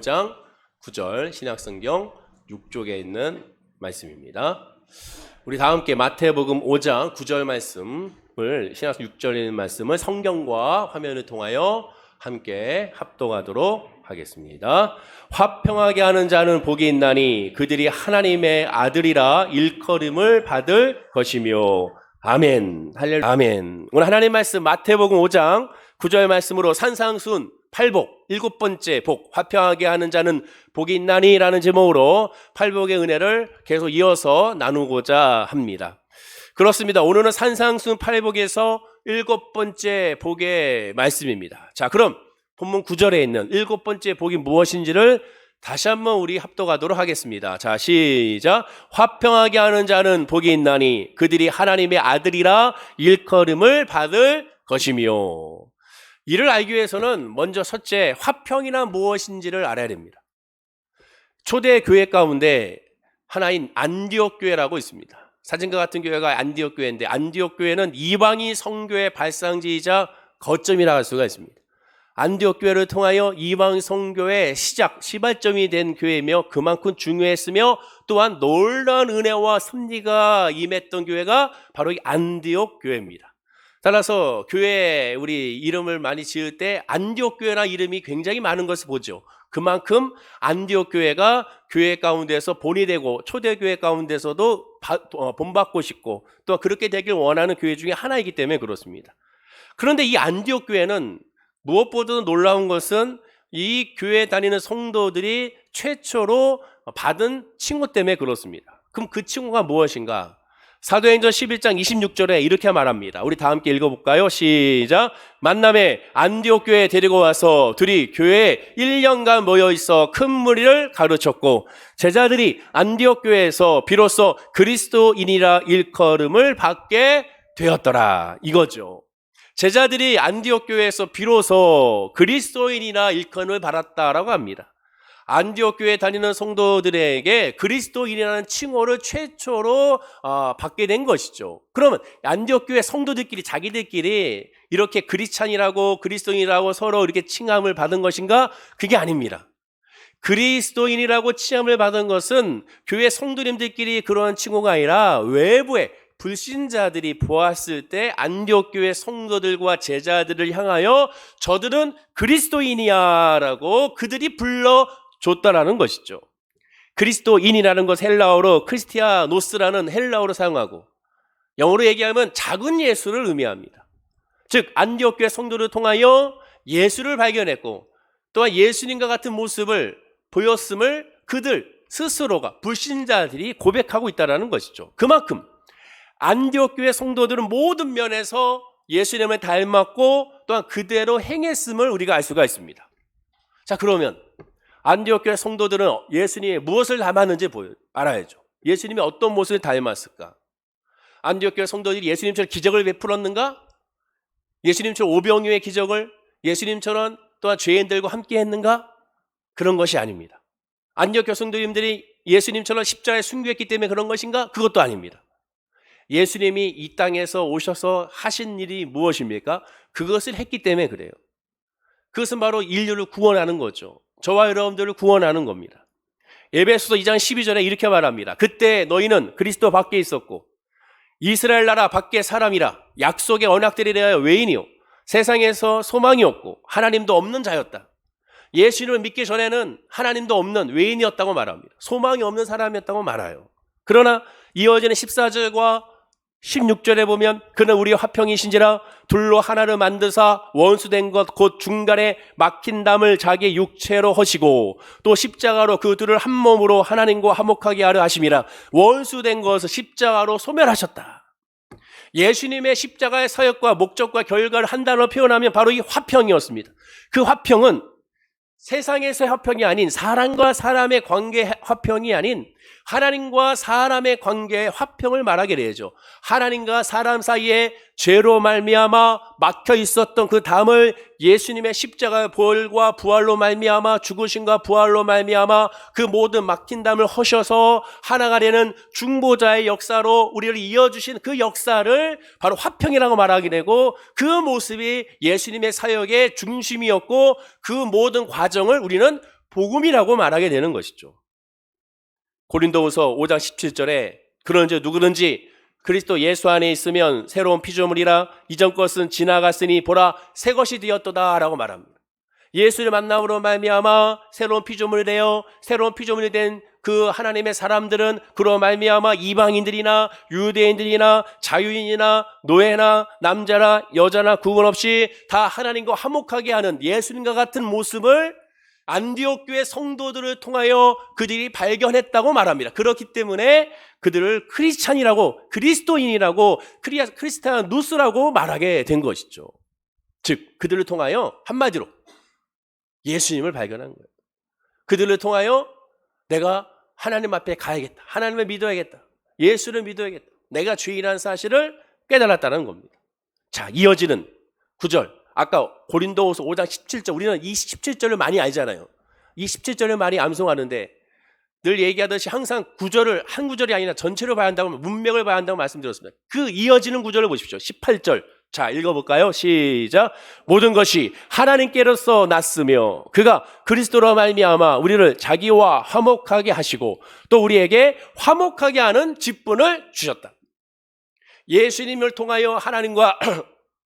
장 9절 신약성경 6쪽에 있는 말씀입니다. 우리 다 함께 마태복음 5장 9절 말씀을 신약 6절에 있는 말씀을 성경과 화면을 통하여 함께 합독하도록 하겠습니다. 화평하게 하는 자는 복이 있나니 그들이 하나님의 아들이라 일컬음을 받을 것이며 아멘. 할렐루야. 아멘. 오늘 하나님 말씀 마태복음 5장 9절 말씀으로 산상순 8복, 7번째 복, 화평하게 하는 자는 복이 있나니 라는 제목으로 8복의 은혜를 계속 이어서 나누고자 합니다. 그렇습니다. 오늘은 산상순 8복에서 7번째 복의 말씀입니다. 자, 그럼 본문 9절에 있는 7번째 복이 무엇인지를 다시 한번 우리 합독하도록 하겠습니다. 자, 시작. 화평하게 하는 자는 복이 있나니 그들이 하나님의 아들이라 일컬음을 받을 것이며. 이를 알기 위해서는 먼저 첫째 화평이나 무엇인지를 알아야 됩니다. 초대 교회 가운데 하나인 안디옥 교회라고 있습니다. 사진과 같은 교회가 안디옥 교회인데 안디옥 교회는 이방인 선교의 발상지이자 거점이라 할 수가 있습니다. 안디옥 교회를 통하여 이방 선교의 시발점이 된 교회이며 그만큼 중요했으며 또한 놀라운 은혜와 섭리가 임했던 교회가 바로 이 안디옥 교회입니다. 따라서 교회 우리 이름을 많이 지을 때 안디옥 교회라는 이름이 굉장히 많은 것을 보죠. 그만큼 안디옥 교회가 교회 가운데서 본이 되고 초대교회 가운데서도 본받고 싶고 또 그렇게 되길 원하는 교회 중에 하나이기 때문에 그렇습니다. 그런데 이 안디옥 교회는 무엇보다도 놀라운 것은 이 교회에 다니는 성도들이 최초로 받은 칭호 때문에 그렇습니다. 그럼 그 칭호가 무엇인가? 사도행전 11장 26절에 이렇게 말합니다. 우리 다 함께 읽어볼까요? 시작. 만남에 안디옥 교회에 데리고 와서 둘이 교회에 1년간 모여있어 큰 무리를 가르쳤고 제자들이 안디옥 교회에서 비로소 그리스도인이라 일컬음을 받게 되었더라. 이거죠. 제자들이 안디옥 교회에서 비로소 그리스도인이라 일컬음을 받았다라고 합니다. 안디옥 교회에 다니는 성도들에게 그리스도인이라는 칭호를 최초로 받게 된 것이죠. 그러면 안디옥 교회 성도들끼리 자기들끼리 이렇게 그리스찬이라고 그리스도인이라고 서로 이렇게 칭함을 받은 것인가? 그게 아닙니다. 그리스도인이라고 칭함을 받은 것은 교회 성도님들끼리 그런 칭호가 아니라 외부에 불신자들이 보았을 때 안디옥 교회 성도들과 제자들을 향하여 저들은 그리스도인이야 라고 그들이 불러줬다라는 것이죠. 그리스도인이라는 것 헬라어로 크리스티아노스라는 헬라어로 사용하고 영어로 얘기하면 작은 예수를 의미합니다. 즉 안디옥 교회 성도를 통하여 예수를 발견했고 또한 예수님과 같은 모습을 보였음을 그들 스스로가 불신자들이 고백하고 있다는 것이죠. 그만큼 안디옥 교회 성도들은 모든 면에서 예수님을 닮았고 또한 그대로 행했음을 우리가 알 수가 있습니다. 자, 그러면 안디옥 교회 성도들은 예수님이 무엇을 닮았는지 알아야죠. 예수님이 어떤 모습을 닮았을까? 안디옥 교회 성도들이 예수님처럼 기적을 베풀었는가? 예수님처럼 오병이어의 기적을 예수님처럼 또한 죄인들과 함께 했는가? 그런 것이 아닙니다. 안디옥 교회 성도님들이 예수님처럼 십자가에 순교했기 때문에 그런 것인가? 그것도 아닙니다. 예수님이 이 땅에서 오셔서 하신 일이 무엇입니까? 그것을 했기 때문에 그래요. 그것은 바로 인류를 구원하는 거죠. 저와 여러분들을 구원하는 겁니다. 에베소서 2장 12절에 이렇게 말합니다. 그때 너희는 그리스도 밖에 있었고 이스라엘 나라 밖에 사람이라 약속의 언약들에 대하여 외인이요 세상에서 소망이 없고 하나님도 없는 자였다. 예수님을 믿기 전에는 하나님도 없는 외인이었다고 말합니다. 소망이 없는 사람이었다고 말해요. 그러나 이어지는 14절과 16절에 보면 그는 우리의 화평이신지라 둘로 하나를 만드사 원수된 것 곧 중간에 막힌 담을 자기의 육체로 허시고 또 십자가로 그 둘을 한 몸으로 하나님과 화목하게 하려 하심이라. 원수된 것을 십자가로 소멸하셨다. 예수님의 십자가의 사역과 목적과 결과를 한 단어로 표현하면 바로 이 화평이었습니다. 그 화평은 세상에서의 화평이 아닌 사람과 사람의 관계의 화평이 아닌 하나님과 사람의 관계의 화평을 말하게 되죠. 하나님과 사람 사이에 죄로 말미암아 막혀 있었던 그 담을 예수님의 십자가의 보혈과 부활로 말미암아 죽으심과 부활로 말미암아 그 모든 막힌 담을 허셔서 하나가 되는 중보자의 역사로 우리를 이어주신 그 역사를 바로 화평이라고 말하게 되고 그 모습이 예수님의 사역의 중심이었고 그 모든 과정을 우리는 복음이라고 말하게 되는 것이죠. 고린도후서 5장 17절에 그런즉 누구든지 그리스도 예수 안에 있으면 새로운 피조물이라 이전 것은 지나갔으니 보라 새 것이 되었도다 라고 말합니다. 예수를 만남으로 말미암아 새로운 피조물이 되어 새로운 피조물이 된 그 하나님의 사람들은 그로 말미암아 이방인들이나 유대인들이나 자유인이나 노예나 남자나 여자나 구분 없이 다 하나님과 화목하게 하는 예수님과 같은 모습을 안디옥 교회 성도들을 통하여 그들이 발견했다고 말합니다. 그렇기 때문에 그들을 크리스찬이라고 그리스도인이라고 크리스티안 누스라고 말하게 된 것이죠. 즉 그들을 통하여 한마디로 예수님을 발견한 거예요. 그들을 통하여 내가 하나님 앞에 가야겠다. 하나님을 믿어야겠다. 예수를 믿어야겠다. 내가 죄인이라는 사실을 깨달았다는 겁니다. 자, 이어지는 9절. 아까 고린도후서 5장 17절. 우리는 이 17절을 많이 알잖아요. 이 17절을 많이 암송하는데 늘 얘기하듯이 항상 구절을 한 구절이 아니라 전체를 봐야 한다고 문맥을 봐야 한다고 말씀드렸습니다. 그 이어지는 구절을 보십시오. 18절. 자, 읽어볼까요? 시작. 모든 것이 하나님께로서 났으며 그가 그리스도로 말미암아 우리를 자기와 화목하게 하시고 또 우리에게 화목하게 하는 직분을 주셨다. 예수님을 통하여 하나님과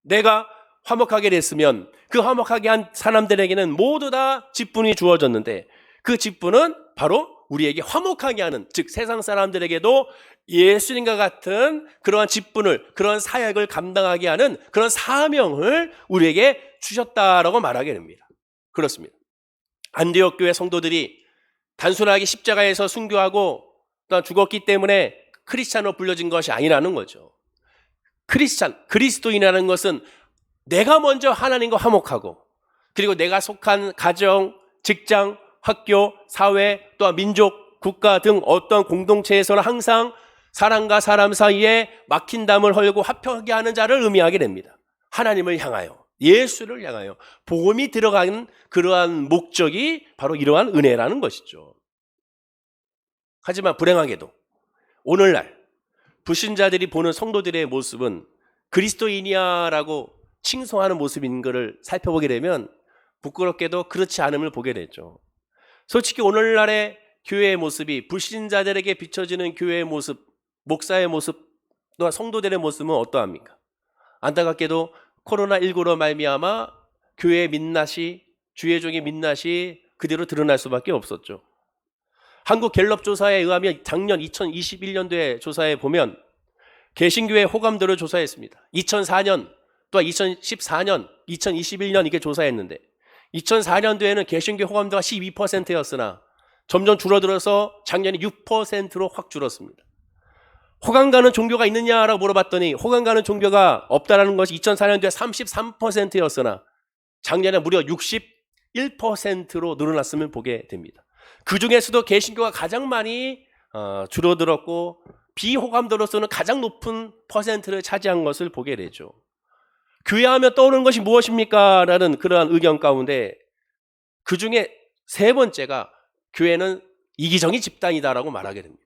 내가 화목하게 됐으면 그 화목하게 한 사람들에게는 모두 다 직분이 주어졌는데 그 직분은 바로 우리에게 화목하게 하는, 즉 세상 사람들에게도 예수님과 같은 그러한 직분을, 그러한 사역을 감당하게 하는 그런 사명을 우리에게 주셨다라고 말하게 됩니다. 그렇습니다. 안디옥 교회 성도들이 단순하게 십자가에서 순교하고 또 죽었기 때문에 크리스찬으로 불려진 것이 아니라는 거죠. 그리스도인이라는 것은 내가 먼저 하나님과 화목하고 그리고 내가 속한 가정, 직장, 학교, 사회, 또한 민족, 국가 등 어떤 공동체에서는 항상 사람과 사람 사이에 막힌 담을 헐고 화평하게 하는 자를 의미하게 됩니다. 하나님을 향하여, 예수를 향하여 복음이 들어가는 그러한 목적이 바로 이러한 은혜라는 것이죠. 하지만 불행하게도 오늘날 불신자들이 보는 성도들의 모습은 그리스도인이야라고 칭송하는 모습인 것을 살펴보게 되면 부끄럽게도 그렇지 않음을 보게 되죠. 솔직히 오늘날의 교회의 모습이 불신자들에게 비춰지는 교회의 모습, 목사의 모습, 또한 성도들의 모습은 어떠합니까? 안타깝게도 코로나19로 말미암아 교회의 민낯이, 주의 종의 민낯이 그대로 드러날 수밖에 없었죠. 한국 갤럽 조사에 의하면 작년 2021년도에 조사해 보면 개신교회 호감도를 조사했습니다. 2004년, 또 2014년, 2021년 이렇게 조사했는데 2004년도에는 개신교 호감도가 12%였으나 점점 줄어들어서 작년에 6%로 확 줄었습니다. 호감 가는 종교가 있느냐라고 물어봤더니 호감 가는 종교가 없다라는 것이 2004년도에 33%였으나 작년에 무려 61%로 늘어났음을 보게 됩니다. 그 중에서도 개신교가 가장 많이 줄어들었고 비호감도로서는 가장 높은 퍼센트를 차지한 것을 보게 되죠. 교회하면 떠오르는 것이 무엇입니까? 라는 그러한 의견 가운데 그 중에 세 번째가 교회는 이기적인 집단이다라고 말하게 됩니다.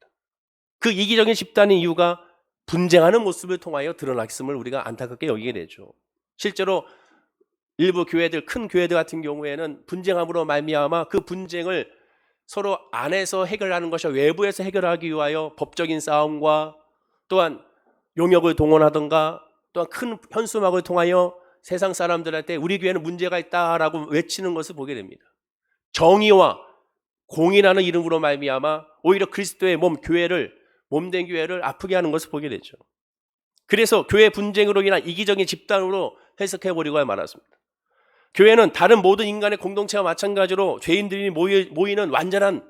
그 이기적인 집단의 이유가 분쟁하는 모습을 통하여 드러났음을 우리가 안타깝게 여기게 되죠. 실제로 일부 교회들, 큰 교회들 같은 경우에는 분쟁함으로 말미암아 그 분쟁을 서로 안에서 해결하는 것이 외부에서 해결하기 위하여 법적인 싸움과 또한 용역을 동원하던가 또한 큰 현수막을 통하여 세상 사람들한테 우리 교회는 문제가 있다라고 외치는 것을 보게 됩니다. 정의와 공의라는 이름으로 말미암아 오히려 그리스도의 몸된 교회를 아프게 하는 것을 보게 되죠. 그래서 교회 분쟁으로 인한 이기적인 집단으로 해석해버리고 말았습니다. 교회는 다른 모든 인간의 공동체와 마찬가지로 죄인들이 모이는 완전한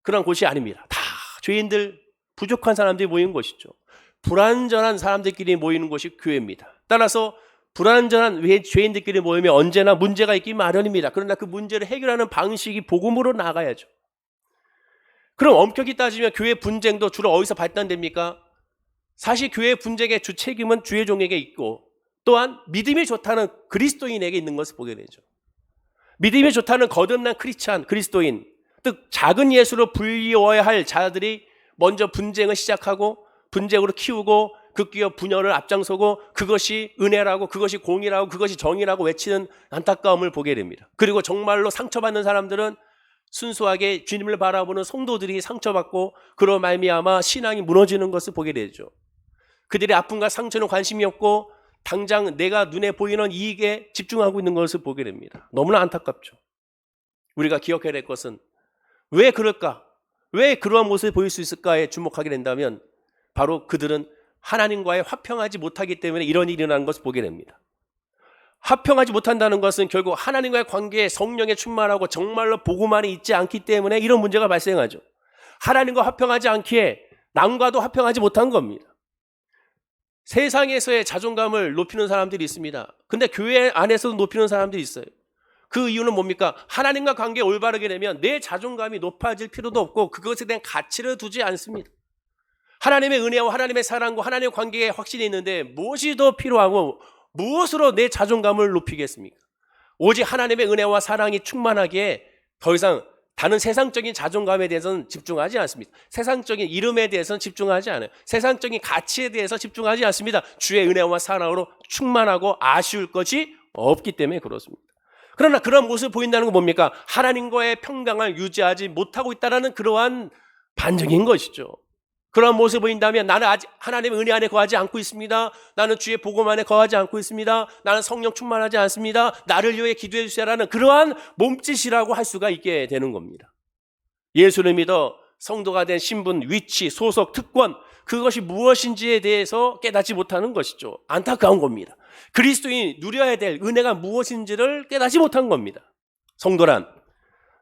그런 곳이 아닙니다. 다 죄인들, 부족한 사람들이 모이는 곳이죠. 불완전한 사람들끼리 모이는 곳이 교회입니다. 따라서 불완전한 죄인들끼리 모이면 언제나 문제가 있기 마련입니다. 그러나 그 문제를 해결하는 방식이 복음으로 나가야죠. 그럼 엄격히 따지면 교회 분쟁도 주로 어디서 발단됩니까? 사실 교회 분쟁의 주 책임은 주의 종에게 있고 또한 믿음이 좋다는 그리스도인에게 있는 것을 보게 되죠. 믿음이 좋다는 거듭난 크리스찬, 그리스도인, 즉 작은 예수로 불리워야 할 자들이 먼저 분쟁을 시작하고 분쟁으로 키우고 극기어 분열을 앞장서고 그것이 은혜라고 그것이 공의라고 그것이 정의라고 외치는 안타까움을 보게 됩니다. 그리고 정말로 상처받는 사람들은 순수하게 주님을 바라보는 성도들이 상처받고 그로 말미암아 신앙이 무너지는 것을 보게 되죠. 그들의 아픔과 상처는 관심이 없고 당장 내가 눈에 보이는 이익에 집중하고 있는 것을 보게 됩니다. 너무나 안타깝죠. 우리가 기억해야 될 것은 왜 그럴까? 왜 그러한 모습을 보일 수 있을까에 주목하게 된다면 바로 그들은 하나님과의 화평하지 못하기 때문에 이런 일이 일어나는 것을 보게 됩니다. 화평하지 못한다는 것은 결국 하나님과의 관계에 성령에 충만하고 정말로 복음만이 있지 않기 때문에 이런 문제가 발생하죠. 하나님과 화평하지 않기에 남과도 화평하지 못한 겁니다. 세상에서의 자존감을 높이는 사람들이 있습니다. 근데 교회 안에서도 높이는 사람들이 있어요. 그 이유는 뭡니까? 하나님과 관계에 올바르게 되면 내 자존감이 높아질 필요도 없고 그것에 대한 가치를 두지 않습니다. 하나님의 은혜와 하나님의 사랑과 하나님의 관계에 확신이 있는데 무엇이 더 필요하고 무엇으로 내 자존감을 높이겠습니까? 오직 하나님의 은혜와 사랑이 충만하기에 더 이상 다른 세상적인 자존감에 대해서는 집중하지 않습니다. 세상적인 이름에 대해서는 집중하지 않아요. 세상적인 가치에 대해서 집중하지 않습니다. 주의 은혜와 사랑으로 충만하고 아쉬울 것이 없기 때문에 그렇습니다. 그러나 그런 모습을 보인다는 건 뭡니까? 하나님과의 평강을 유지하지 못하고 있다는 그러한 반증인 것이죠. 그런 모습을 보인다면 나는 아직 하나님의 은혜 안에 거하지 않고 있습니다. 나는 주의 복음 안에 거하지 않고 있습니다. 나는 성령 충만하지 않습니다. 나를 위해 기도해 주세요라는 그러한 몸짓이라고 할 수가 있게 되는 겁니다. 예수를 믿어 성도가 된 신분, 위치, 소속, 특권 그것이 무엇인지에 대해서 깨닫지 못하는 것이죠. 안타까운 겁니다. 그리스도인이 누려야 될 은혜가 무엇인지를 깨닫지 못한 겁니다. 성도란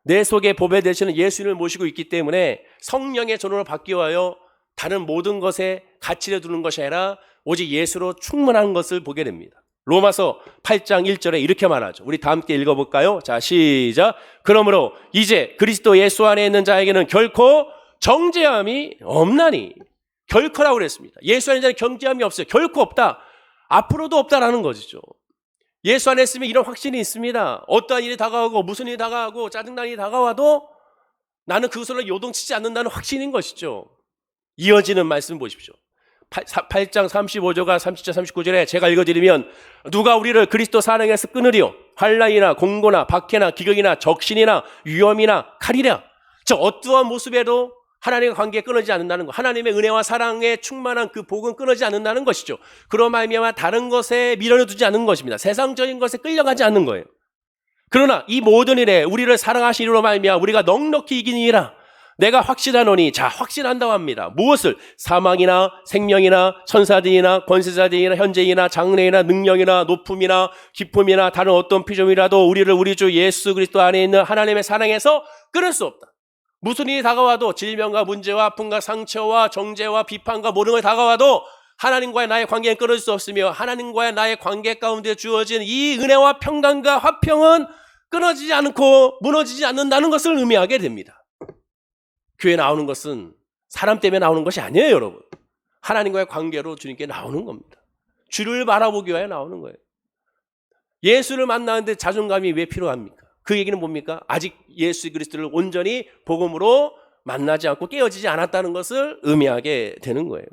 내 속에 보배되시는 예수님을 모시고 있기 때문에 성령의 전으로 바뀌어요. 다른 모든 것에 가치를 두는 것이 아니라 오직 예수로 충분한 것을 보게 됩니다. 로마서 8장 1절에 이렇게 말하죠. 우리 다 함께 읽어볼까요? 자, 시작. 그러므로 이제 그리스도 예수 안에 있는 자에게는 결코 정죄함이 없나니. 결코라고 그랬습니다. 예수 안에 있는 자는 정죄함이 없어요. 결코 없다. 앞으로도 없다라는 것이죠. 예수 안에 있으면 이런 확신이 있습니다. 어떠한 일이 다가오고 무슨 일이 다가오고 짜증나는 일이 다가와도 나는 그것으로 요동치지 않는다는 확신인 것이죠. 이어지는 말씀 보십시오. 8장 35절과 37절 39절에 제가 읽어드리면 누가 우리를 그리스도 사랑에서 끊으리요? 환난이나 공고나 박해나 기근이나 적신이나 위험이나 칼이랴. 저 어떠한 모습에도 하나님과 관계에 끊어지지 않는다는 것, 하나님의 은혜와 사랑에 충만한 그 복은 끊어지지 않는다는 것이죠. 그런 말미암아 다른 것에 미련을 두지 않는 것입니다. 세상적인 것에 끌려가지 않는 거예요. 그러나 이 모든 일에 우리를 사랑하시리로 말미암아 우리가 넉넉히 이기니라. 내가 확신하노니, 자, 확신한다고 합니다. 무엇을? 사망이나 생명이나 천사들이나 권세자들이나 현재이나 장래이나 능력이나 높음이나 기쁨이나 다른 어떤 피조물이라도 우리를 우리 주 예수 그리스도 안에 있는 하나님의 사랑에서 끊을 수 없다. 무슨 일이 다가와도 질병과 문제와 아픔과 상처와 정죄와 비판과 모든 것이 다가와도 하나님과의 나의 관계는 끊을 수 없으며 하나님과의 나의 관계 가운데 주어진 이 은혜와 평강과 화평은 끊어지지 않고 무너지지 않는다는 것을 의미하게 됩니다. 교회에 나오는 것은 사람 때문에 나오는 것이 아니에요, 여러분. 하나님과의 관계로 주님께 나오는 겁니다. 주를 바라보기 위해 나오는 거예요. 예수를 만나는데 자존감이 왜 필요합니까? 그 얘기는 뭡니까? 아직 예수 그리스도를 온전히 복음으로 만나지 않고 깨어지지 않았다는 것을 의미하게 되는 거예요.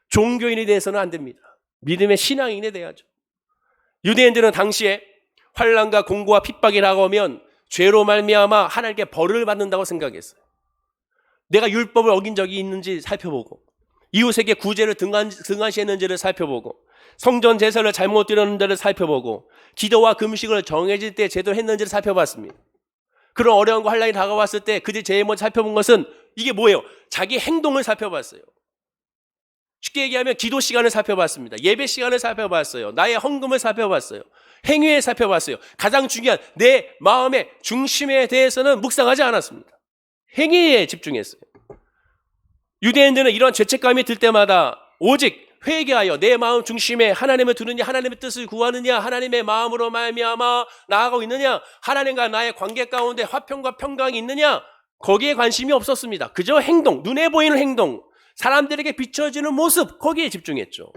종교인이 돼서는 안 됩니다. 믿음의 신앙인이 돼야죠. 유대인들은 당시에 환난과 공고와 핍박이 다가오면 죄로 말미암아 하나님께 벌을 받는다고 생각했어요. 내가 율법을 어긴 적이 있는지 살펴보고 이웃에게 구제를 등한시했는지를 살펴보고 성전 제사를 잘못 드렸는지를 살펴보고 기도와 금식을 정해질 때 제대로 했는지를 살펴봤습니다. 그런 어려움과 환난이 다가왔을 때 그들이 제일 먼저 살펴본 것은 이게 뭐예요? 자기 행동을 살펴봤어요. 쉽게 얘기하면 기도 시간을 살펴봤습니다. 예배 시간을 살펴봤어요. 나의 헌금을 살펴봤어요. 행위에 살펴봤어요. 가장 중요한 내 마음의 중심에 대해서는 묵상하지 않았습니다. 행위에 집중했어요. 유대인들은 이런 죄책감이 들 때마다 오직 회개하여 내 마음 중심에 하나님을 두느냐, 하나님의 뜻을 구하느냐, 하나님의 마음으로 말미암아 나아가고 있느냐, 하나님과 나의 관계 가운데 화평과 평강이 있느냐, 거기에 관심이 없었습니다. 그저 행동, 눈에 보이는 행동, 사람들에게 비춰지는 모습, 거기에 집중했죠.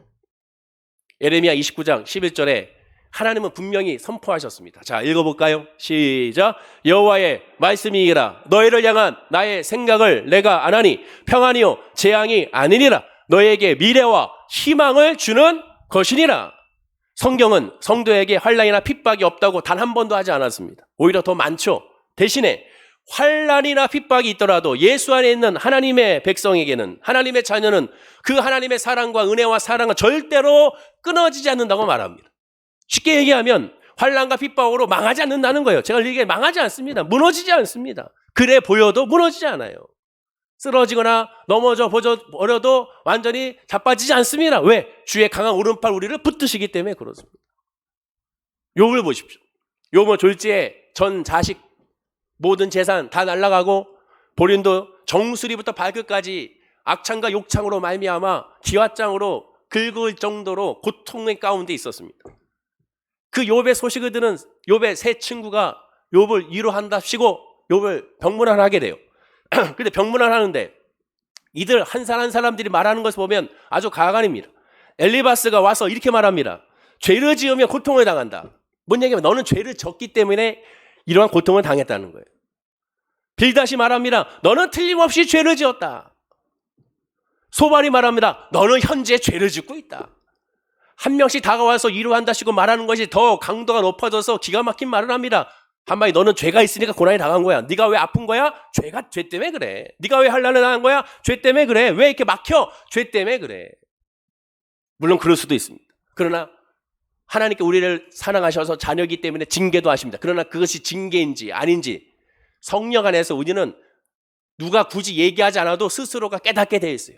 예레미야 29장 11절에 하나님은 분명히 선포하셨습니다. 자, 읽어볼까요? 시작. 여호와의 말씀이 이라 너희를 향한 나의 생각을 내가 안 하니 평안이요 재앙이 아니니라. 너희에게 미래와 희망을 주는 것이니라. 성경은 성도에게 환난이나 핍박이 없다고 단 한 번도 하지 않았습니다. 오히려 더 많죠. 대신에 환난이나 핍박이 있더라도 예수 안에 있는 하나님의 백성에게는, 하나님의 자녀는 그 하나님의 사랑과 은혜와 사랑은 절대로 끊어지지 않는다고 말합니다. 쉽게 얘기하면 환난과 핍박으로 망하지 않는다는 거예요. 제가 얘기해 망하지 않습니다. 무너지지 않습니다. 그래 보여도 무너지지 않아요. 쓰러지거나 넘어져 버려도 완전히 자빠지지 않습니다. 왜? 주의 강한 오른팔 우리를 붙드시기 때문에 그렇습니다. 욥을 보십시오. 욥은 졸지에 전 자식 모든 재산 다 날아가고 본인도 정수리부터 발끝까지 악창과 욕창으로 말미암아 기왓장으로 긁을 정도로 고통의 가운데 있었습니다. 그 욥의 소식을 듣는 욥의 세 친구가 욥을 위로한답시고 욥을 병문안하게 돼요. 근데 병문안하는데 이들 한 사람 한 사람들이 말하는 것을 보면 아주 가관입니다. 엘리바스가 와서 이렇게 말합니다. 죄를 지으면 고통을 당한다. 뭔 얘기냐면 너는 죄를 졌기 때문에 이러한 고통을 당했다는 거예요. 빌닷이 말합니다. 너는 틀림없이 죄를 지었다. 소발이 말합니다. 너는 현재 죄를 짓고 있다. 한 명씩 다가와서 위로한다시고 말하는 것이 더 강도가 높아져서 기가 막힌 말을 합니다. 한마디 너는 죄가 있으니까 고난이 당한 거야. 네가 왜 아픈 거야? 죄 때문에 그래. 네가 왜 환난을 당한 거야? 죄 때문에 그래. 왜 이렇게 막혀? 죄 때문에 그래. 물론 그럴 수도 있습니다. 그러나 하나님께 우리를 사랑하셔서 자녀이기 때문에 징계도 하십니다. 그러나 그것이 징계인지 아닌지 성령 안에서 우리는 누가 굳이 얘기하지 않아도 스스로가 깨닫게 되어 있어요.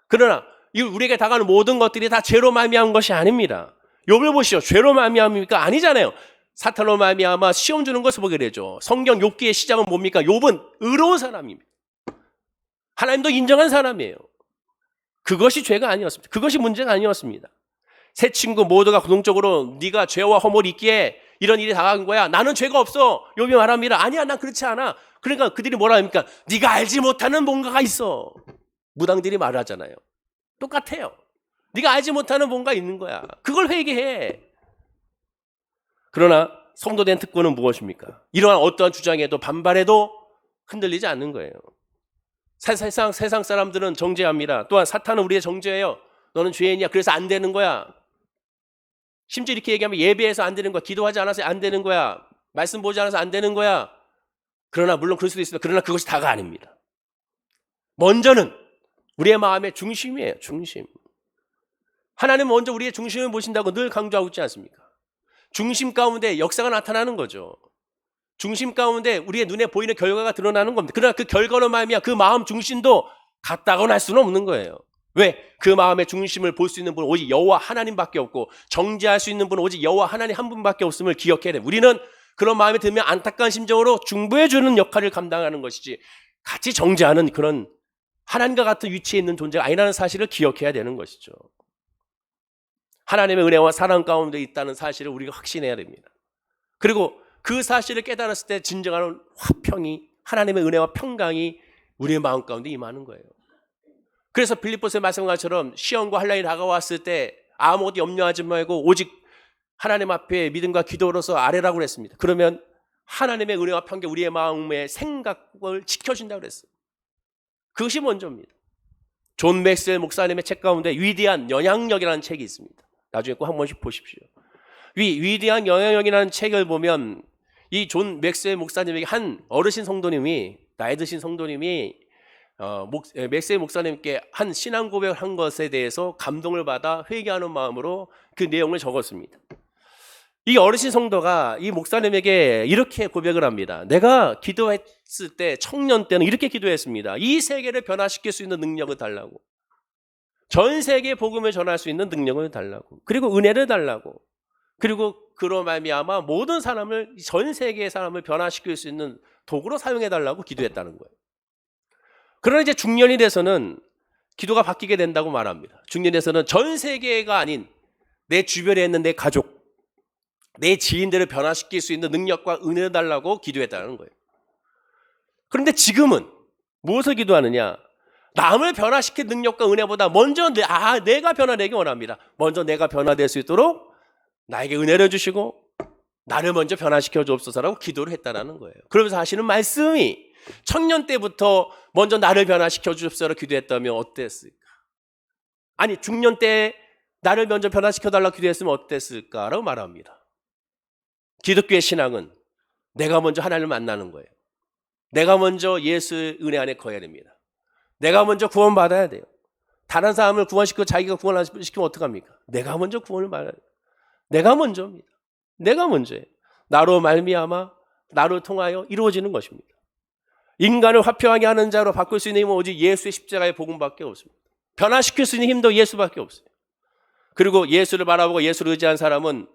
그러나 우리에게 다가오는 모든 것들이 다 죄로 말미암은 것이 아닙니다. 욥을 보시죠. 죄로 말미암습니까? 아니잖아요. 사탄으로 말미암아 시험 주는 것을 보게 되죠. 성경 욥기의 시작은 뭡니까? 욥은 의로운 사람입니다. 하나님도 인정한 사람이에요. 그것이 죄가 아니었습니다. 그것이 문제가 아니었습니다. 세 친구 모두가 공동적으로 네가 죄와 허물이 있기에 이런 일이 당한 거야. 나는 죄가 없어. 욥이 말합니다. 아니야, 난 그렇지 않아. 그러니까 그들이 뭐라 합니까? 네가 알지 못하는 뭔가가 있어. 무당들이 말하잖아요. 똑같아요. 네가 알지 못하는 뭔가 있는 거야. 그걸 회개해. 그러나 성도된 특권은 무엇입니까? 이러한 어떠한 주장에도 반발해도 흔들리지 않는 거예요. 세상 사람들은 정죄합니다. 또한 사탄은 우리의 정죄예요. 너는 죄인이야. 그래서 안 되는 거야. 심지어 이렇게 얘기하면 예배해서 안 되는 거야. 기도하지 않아서 안 되는 거야. 말씀 보지 않아서 안 되는 거야. 그러나 물론 그럴 수도 있습니다. 그러나 그것이 다가 아닙니다. 먼저는 우리의 마음의 중심이에요. 중심. 하나님은 먼저 우리의 중심을 보신다고 늘 강조하고 있지 않습니까? 중심 가운데 역사가 나타나는 거죠. 중심 가운데 우리의 눈에 보이는 결과가 드러나는 겁니다. 그러나 그 결과로 말미암아 그 마음 중심도 같다고는 할 수는 없는 거예요. 왜? 그 마음의 중심을 볼 수 있는 분은 오직 여호와 하나님밖에 없고 정죄할 수 있는 분은 오직 여호와 하나님 한 분밖에 없음을 기억해야 돼요. 우리는 그런 마음이 들면 안타까운 심정으로 중보해 주는 역할을 감당하는 것이지 같이 정죄하는 그런 하나님과 같은 위치에 있는 존재가 아니라는 사실을 기억해야 되는 것이죠. 하나님의 은혜와 사랑 가운데 있다는 사실을 우리가 확신해야 됩니다. 그리고 그 사실을 깨달았을 때 진정한 화평이, 하나님의 은혜와 평강이 우리의 마음 가운데 임하는 거예요. 그래서 빌립보서의 말씀한 것처럼 시험과 환난이 다가왔을 때 아무것도 염려하지 말고 오직 하나님 앞에 믿음과 기도로서 아뢰라고 그랬습니다. 그러면 하나님의 은혜와 평강 우리의 마음의 생각을 지켜준다고 그랬어요. 그것이 먼저입니다. 존 맥스웰 목사님의 책 가운데 위대한 영향력이라는 책이 있습니다. 나중에 꼭 한 번씩 보십시오. 위대한 영향력이라는 책을 보면 이 존 맥스웰 목사님에게 한 어르신 성도님이, 나이 드신 성도님이 맥스웰 목사님께 한 신앙 고백을 한 것에 대해서 감동을 받아 회개하는 마음으로 그 내용을 적었습니다. 이 어르신 성도가 이 목사님에게 이렇게 고백을 합니다. 내가 기도했을 때, 청년 때는 이렇게 기도했습니다. 이 세계를 변화시킬 수 있는 능력을 달라고. 전 세계에 복음을 전할 수 있는 능력을 달라고. 그리고 은혜를 달라고. 그리고 그로 말미암아 모든 사람을, 전 세계의 사람을 변화시킬 수 있는 도구로 사용해 달라고 기도했다는 거예요. 그러나 이제 중년이 돼서는 기도가 바뀌게 된다고 말합니다. 중년이 돼서는 전 세계가 아닌 내 주변에 있는 내 가족, 내 지인들을 변화시킬 수 있는 능력과 은혜를 달라고 기도했다는 거예요. 그런데 지금은 무엇을 기도하느냐? 남을 변화시킬 능력과 은혜보다 먼저 내가 변화되기 원합니다. 먼저 내가 변화될 수 있도록 나에게 은혜를 주시고 나를 먼저 변화시켜 주옵소서라고 기도를 했다는 거예요. 그러면서 하시는 말씀이 청년 때부터 먼저 나를 변화시켜 주옵소서라고 기도했다면 어땠을까? 아니 중년 때 나를 먼저 변화시켜 달라고 기도했으면 어땠을까라고 말합니다. 기독교의 신앙은 내가 먼저 하나님을 만나는 거예요. 내가 먼저 예수의 은혜 안에 거해야 됩니다. 내가 먼저 구원받아야 돼요. 다른 사람을 구원시키고 자기가 구원 안 시키면 어떡합니까? 내가 먼저 구원을 받아야 돼요. 내가 먼저입니다. 내가 먼저예요. 나로 말미암아 나로 통하여 이루어지는 것입니다. 인간을 화평하게 하는 자로 바꿀 수 있는 힘은 오직 예수의 십자가의 복음밖에 없습니다. 변화시킬 수 있는 힘도 예수밖에 없어요. 그리고 예수를 바라보고 예수를 의지한 사람은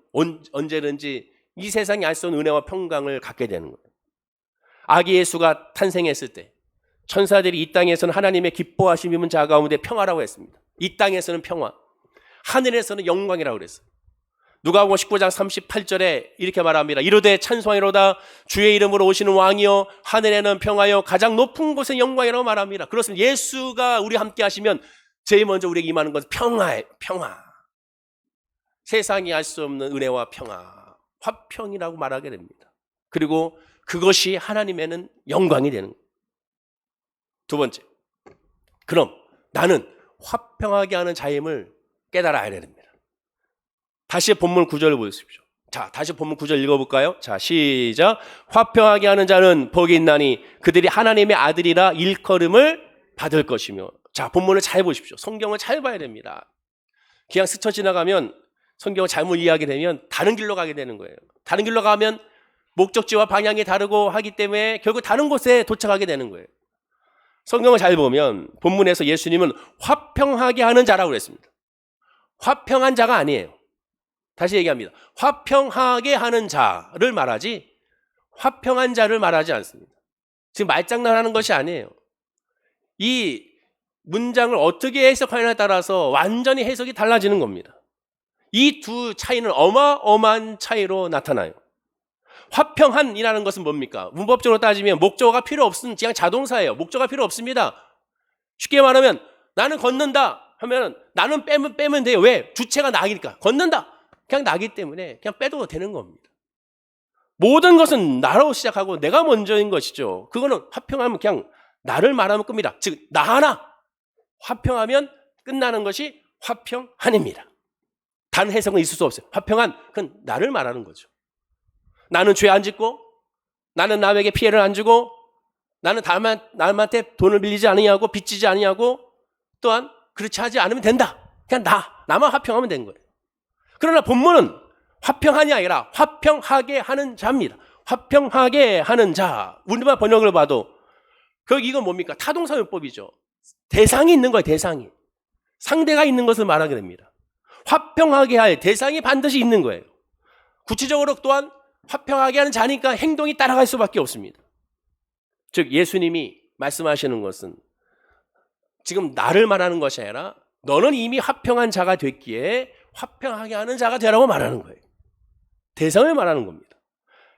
언제든지 이 세상에 알 수 없는 은혜와 평강을 갖게 되는 거예요. 아기 예수가 탄생했을 때 천사들이 이 땅에서는 하나님의 기뻐하심 입은 자 가운데 평화라고 했습니다. 이 땅에서는 평화, 하늘에서는 영광이라고 그랬어요. 누가복음 19장 38절에 이렇게 말합니다. 이르되 찬송하리로다 주의 이름으로 오시는 왕이여 하늘에는 평화여 가장 높은 곳에 영광이라고 말합니다. 그렇습니다. 예수가 우리 함께 하시면 제일 먼저 우리에게 임하는 것은 평화예요. 평화. 세상이 알 수 없는 은혜와 평화, 화평이라고 말하게 됩니다. 그리고 그것이 하나님에는 영광이 되는 거예요. 두 번째, 그럼 나는 화평하게 하는 자임을 깨달아야 됩니다. 다시 본문 9절을 보십시오. 자, 다시 본문 9절 읽어볼까요? 자, 시작. 화평하게 하는 자는 복이 있나니 그들이 하나님의 아들이라 일컬음을 받을 것이며. 자, 본문을 잘 보십시오. 성경을 잘 봐야 됩니다. 그냥 스쳐 지나가면 성경을 잘못 이해하게 되면 다른 길로 가게 되는 거예요. 다른 길로 가면 목적지와 방향이 다르고 하기 때문에 결국 다른 곳에 도착하게 되는 거예요. 성경을 잘 보면 본문에서 예수님은 화평하게 하는 자라고 그랬습니다. 화평한 자가 아니에요. 다시 얘기합니다. 화평하게 하는 자를 말하지 화평한 자를 말하지 않습니다. 지금 말장난하는 것이 아니에요. 이 문장을 어떻게 해석하느냐에 따라서 완전히 해석이 달라지는 겁니다. 이 두 차이는 어마어마한 차이로 나타나요. 화평한이라는 것은 뭡니까? 문법적으로 따지면 목적어가 필요 없은 그냥 자동사예요. 목적어가 필요 없습니다. 쉽게 말하면 나는 걷는다 하면 나는 빼면 돼요. 왜? 주체가 나니까. 걷는다. 그냥 나기 때문에 그냥 빼도 되는 겁니다. 모든 것은 나로 시작하고 내가 먼저인 것이죠. 그거는 화평하면 그냥 나를 말하면 끝입니다. 즉 나 하나 화평하면 끝나는 것이 화평한입니다. 다른 해석은 있을 수 없어요. 화평한 그건 나를 말하는 거죠. 나는 죄 안 짓고 나는 남에게 피해를 안 주고 나는 남한테 돈을 빌리지 아니하고 빚지지 아니하고 또한 그렇지 하지 않으면 된다. 그냥 나만 화평하면 된 거예요. 그러나 본문은 화평한이 아니라 화평하게 하는 자입니다. 화평하게 하는 자. 우리말 번역을 봐도 이건 뭡니까? 타동사용법이죠. 대상이 있는 거예요. 대상이. 상대가 있는 것을 말하게 됩니다. 화평하게 할 대상이 반드시 있는 거예요. 구체적으로 또한 화평하게 하는 자니까 행동이 따라갈 수밖에 없습니다. 즉 예수님이 말씀하시는 것은 지금 나를 말하는 것이 아니라 너는 이미 화평한 자가 됐기에 화평하게 하는 자가 되라고 말하는 거예요. 대상을 말하는 겁니다.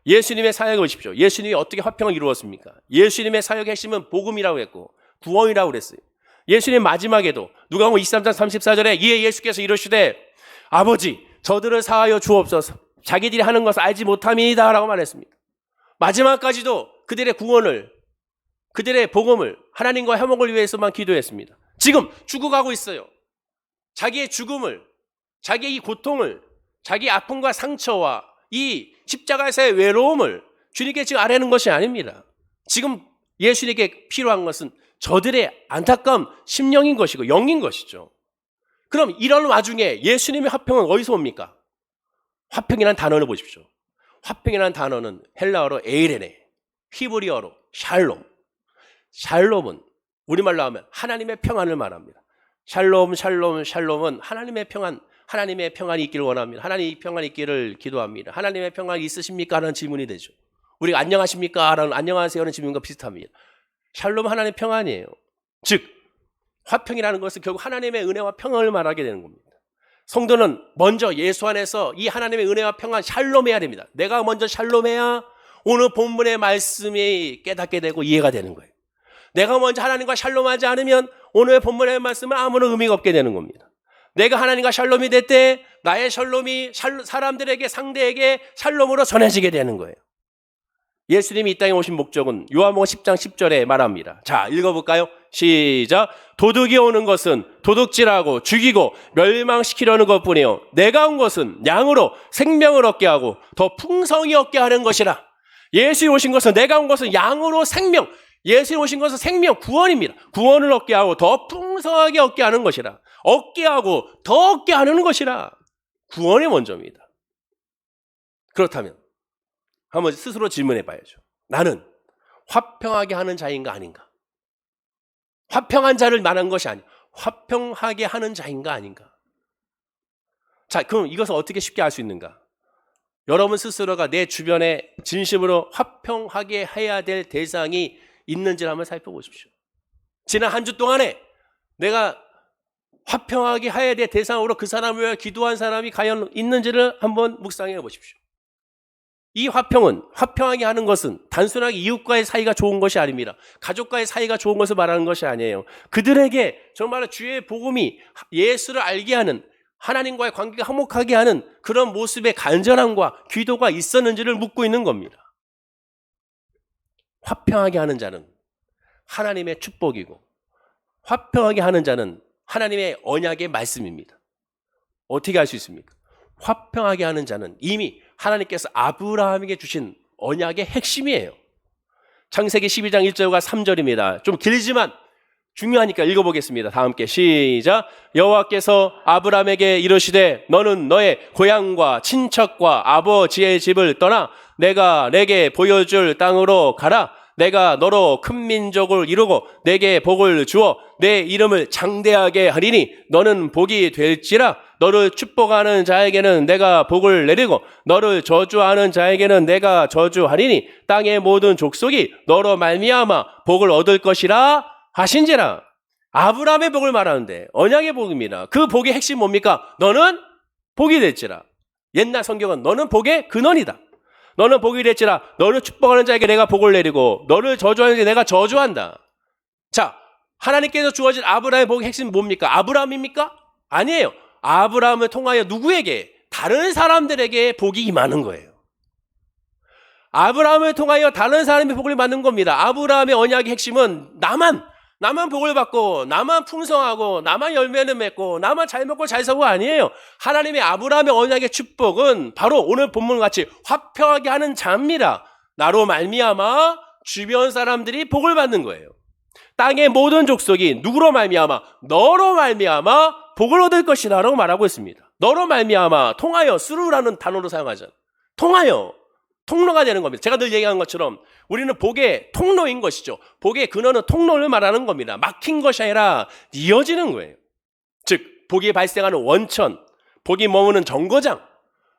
예수님의 사역을 보십시오. 예수님이 어떻게 화평을 이루었습니까? 예수님의 사역의 핵심은 복음이라고 했고 구원이라고 그랬어요. 예수님 마지막에도 누가복음 23장 34절에 이에 예수께서 이르시되 아버지 저들을 사하여 주옵소서 자기들이 하는 것을 알지 못함이다 라고 말했습니다. 마지막까지도 그들의 구원을 그들의 복음을 하나님과 화목을 위해서만 기도했습니다. 지금 죽어가고 있어요. 자기의 죽음을 자기의 이 고통을 자기의 아픔과 상처와 이 십자가에서의 외로움을 주님께 지금 아뢰는 것이 아닙니다. 지금 예수님께 필요한 것은 저들의 안타까운 심령인 것이고 영인 것이죠. 그럼 이런 와중에 예수님의 화평은 어디서 옵니까? 화평이라는 단어를 보십시오. 화평이라는 단어는 헬라어로 에이레네, 히브리어로 샬롬. 샬롬은 우리말로 하면 하나님의 평안을 말합니다. 샬롬, 샬롬은 하나님의 평안이 있기를 원합니다. 하나님의 평안이 있기를 기도합니다. 하나님의 평안이 있으십니까? 라는 질문이 되죠. 우리가 안녕하십니까? 라는 안녕하세요 라는 질문과 비슷합니다. 샬롬은 하나님의 평안이에요. 즉 화평이라는 것은 결국 하나님의 은혜와 평안을 말하게 되는 겁니다. 성도는 먼저 예수 안에서 이 하나님의 은혜와 평안 샬롬해야 됩니다. 내가 먼저 샬롬해야 오늘 본문의 말씀이 깨닫게 되고 이해가 되는 거예요. 내가 먼저 하나님과 샬롬하지 않으면 오늘의 본문의 말씀은 아무런 의미가 없게 되는 겁니다. 내가 하나님과 샬롬이 될 때 나의 샬롬이 사람들에게 상대에게 샬롬으로 전해지게 되는 거예요. 예수님이 이 땅에 오신 목적은 요한복음 10장 10절에 말합니다. 자, 읽어볼까요? 시작. 도둑이 오는 것은 도둑질하고 죽이고 멸망시키려는 것뿐이요 내가 온 것은 양으로 생명을 얻게 하고 더 풍성히 얻게 하는 것이라. 예수에 오신 것은, 내가 온 것은 양으로 생명, 예수에 오신 것은 생명, 구원입니다. 구원을 얻게 하고 더 풍성하게 얻게 하는 것이라. 얻게 하고 더 얻게 하는 것이라. 구원이 먼저입니다. 그렇다면 한번 스스로 질문해 봐야죠. 나는 화평하게 하는 자인가 아닌가? 화평한 자를 말한 것이 아니야. 화평하게 하는 자인가 아닌가? 자, 그럼 이것을 어떻게 쉽게 알 수 있는가? 여러분 스스로가 내 주변에 진심으로 화평하게 해야 될 대상이 있는지를 한번 살펴보십시오. 지난 한 주 동안에 내가 화평하게 해야 될 대상으로 그 사람을 위해 기도한 사람이 과연 있는지를 한번 묵상해 보십시오. 이 화평은, 화평하게 하는 것은 단순하게 이웃과의 사이가 좋은 것이 아닙니다. 가족과의 사이가 좋은 것을 말하는 것이 아니에요. 그들에게 정말 주의 복음이 예수를 알게 하는, 하나님과의 관계가 화목하게 하는 그런 모습의 간절함과 기도가 있었는지를 묻고 있는 겁니다. 화평하게 하는 자는 하나님의 축복이고, 화평하게 하는 자는 하나님의 언약의 말씀입니다. 어떻게 알 수 있습니까? 화평하게 하는 자는 이미 하나님께서 아브라함에게 주신 언약의 핵심이에요. 창세기 12장 1절과 3절입니다. 좀 길지만 중요하니까 읽어보겠습니다. 다 함께 시작. 여호와께서 아브라함에게 이르시되 너는 너의 고향과 친척과 아버지의 집을 떠나 내가 내게 보여줄 땅으로 가라. 내가 너로 큰 민족을 이루고 내게 복을 주어 내 이름을 장대하게 하리니 너는 복이 될지라. 너를 축복하는 자에게는 내가 복을 내리고 너를 저주하는 자에게는 내가 저주하리니 땅의 모든 족속이 너로 말미암아 복을 얻을 것이라 하신지라. 아브라함의 복을 말하는데 언약의 복입니다. 그 복의 핵심 뭡니까? 너는 복이 될지라. 옛날 성경은 너는 복의 근원이다. 너는 복이 될지라. 너를 축복하는 자에게 내가 복을 내리고 너를 저주하는 자에게 내가 저주한다. 자, 하나님께서 주어진 아브라함의 복의 핵심은 뭡니까? 아브라함입니까? 아니에요. 아브라함을 통하여 누구에게? 다른 사람들에게 복이 임하는 거예요. 아브라함을 통하여 다른 사람의 복을 받는 겁니다. 아브라함의 언약의 핵심은 나만 복을 받고 나만 풍성하고 나만 열매를 맺고 나만 잘 먹고 잘 살고 아니에요. 하나님의 아브라함의 언약의 축복은 바로 오늘 본문같이 화평하게 하는 자입니다. 나로 말미암아 주변 사람들이 복을 받는 거예요. 땅의 모든 족속이 누구로 말미암아? 너로 말미암아 복을 얻을 것이라고 말하고 있습니다. 너로 말미암아, 통하여, 스루라는 단어로 사용하잖아요. 통하여, 통로가 되는 겁니다. 제가 늘 얘기한 것처럼 우리는 복의 통로인 것이죠. 복의 근원은 통로를 말하는 겁니다. 막힌 것이 아니라 이어지는 거예요. 즉 복이 발생하는 원천, 복이 머무는 정거장,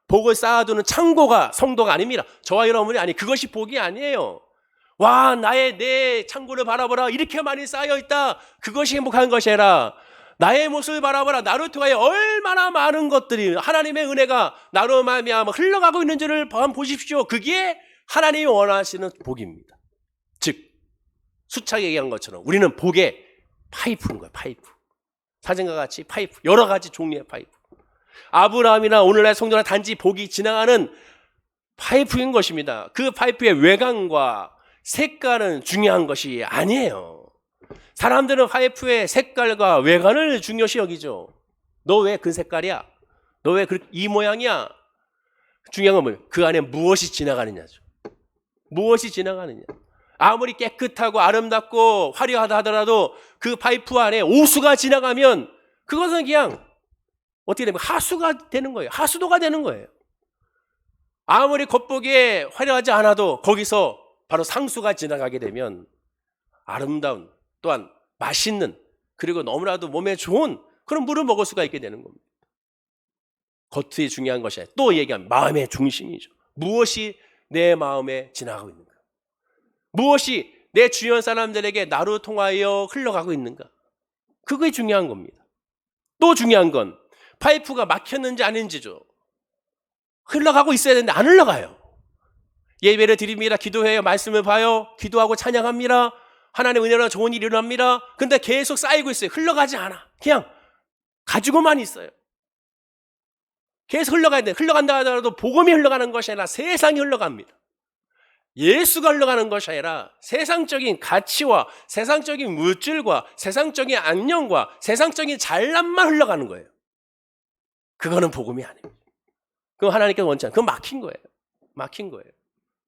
복을 쌓아두는 창고가 성도가 아닙니다. 저와 여러분이 아니, 그것이 복이 아니에요. 와, 내 창고를 바라보라, 이렇게 많이 쌓여있다, 그것이 행복한 것이 아니라 나의 모습을 바라보라, 나를 통하여 얼마나 많은 것들이 하나님의 은혜가 나로 말미암아 흘러가고 있는지를 보십시오. 그게 하나님이 원하시는 복입니다. 즉 수차게 얘기한 것처럼 우리는 복의 파이프인 거예요. 파이프. 사진과 같이 파이프, 여러 가지 종류의 파이프. 아브라함이나 오늘날 성도나 단지 복이 지나가는 파이프인 것입니다. 그 파이프의 외관과 색깔은 중요한 것이 아니에요. 사람들은 파이프의 색깔과 외관을 중요시 여기죠. 너 왜 그 색깔이야? 너 왜 이 모양이야? 중요한 건 뭐예요? 그 안에 무엇이 지나가느냐죠. 무엇이 지나가느냐. 아무리 깨끗하고 아름답고 화려하다 하더라도 그 파이프 안에 오수가 지나가면 그것은 그냥 어떻게 되면 하수가 되는 거예요. 하수도가 되는 거예요. 아무리 겉보기에 화려하지 않아도 거기서 바로 상수가 지나가게 되면 아름다운, 또한 맛있는, 그리고 너무나도 몸에 좋은 그런 물을 먹을 수가 있게 되는 겁니다. 겉이 중요한 것이 아니라 또 얘기하면 마음의 중심이죠. 무엇이 내 마음에 지나가고 있는가? 무엇이 내 주변 사람들에게 나로 통하여 흘러가고 있는가? 그게 중요한 겁니다. 또 중요한 건 파이프가 막혔는지 아닌지죠. 흘러가고 있어야 되는데 안 흘러가요. 예배를 드립니다. 기도해요. 말씀을 봐요. 기도하고 찬양합니다. 하나님의 은혜로 좋은 일이 일어납니다. 근데 계속 쌓이고 있어요. 흘러가지 않아. 그냥 가지고만 있어요. 계속 흘러가야 돼. 흘러간다 하더라도 복음이 흘러가는 것이 아니라 세상이 흘러갑니다. 예수가 흘러가는 것이 아니라 세상적인 가치와 세상적인 물질과 세상적인 안녕과 세상적인 잘남만 흘러가는 거예요. 그거는 복음이 아닙니다. 그건 하나님께서 원치 않아요. 그건 막힌 거예요. 막힌 거예요.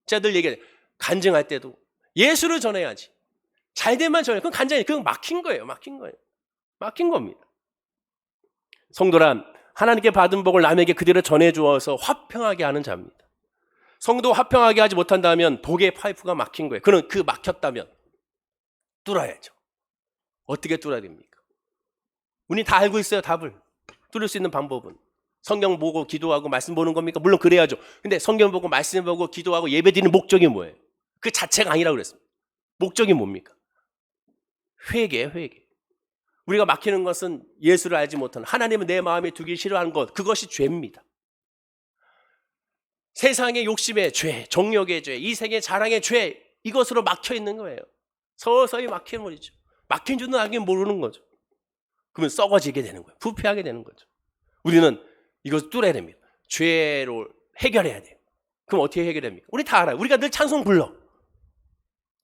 제가 늘 얘기해요. 간증할 때도 예수를 전해야지. 잘되면 전해. 그건 간증이 그건 막힌 거예요. 막힌 거예요. 막힌 겁니다. 성도란 하나님께 받은 복을 남에게 그대로 전해주어서 화평하게 하는 자입니다. 성도 화평하게 하지 못한다면 복의 파이프가 막힌 거예요. 그는 그 막혔다면 뚫어야죠. 어떻게 뚫어야 됩니까? 우리 다 알고 있어요. 답을. 뚫을 수 있는 방법은. 성경 보고 기도하고 말씀 보는 겁니까? 물론 그래야죠. 근데 성경 보고 말씀 보고 기도하고 예배 드리는 목적이 뭐예요? 그 자체가 아니라고 그랬습니다. 목적이 뭡니까? 회개예요. 회개. 우리가 막히는 것은 예수를 알지 못하는, 하나님은 내 마음에 두기 싫어하는 것, 그것이 죄입니다. 세상의 욕심의 죄, 정욕의 죄, 이 세계 자랑의 죄, 이것으로 막혀 있는 거예요. 서서히 막히는 거죠. 막힌 줄은 알긴 모르는 거죠. 그러면 썩어지게 되는 거예요. 부패하게 되는 거죠. 우리는 이것을 뚫어야 됩니다. 죄로 해결해야 돼요. 그럼 어떻게 해결됩니까? 우리 다 알아요. 우리가 늘 찬송 불러.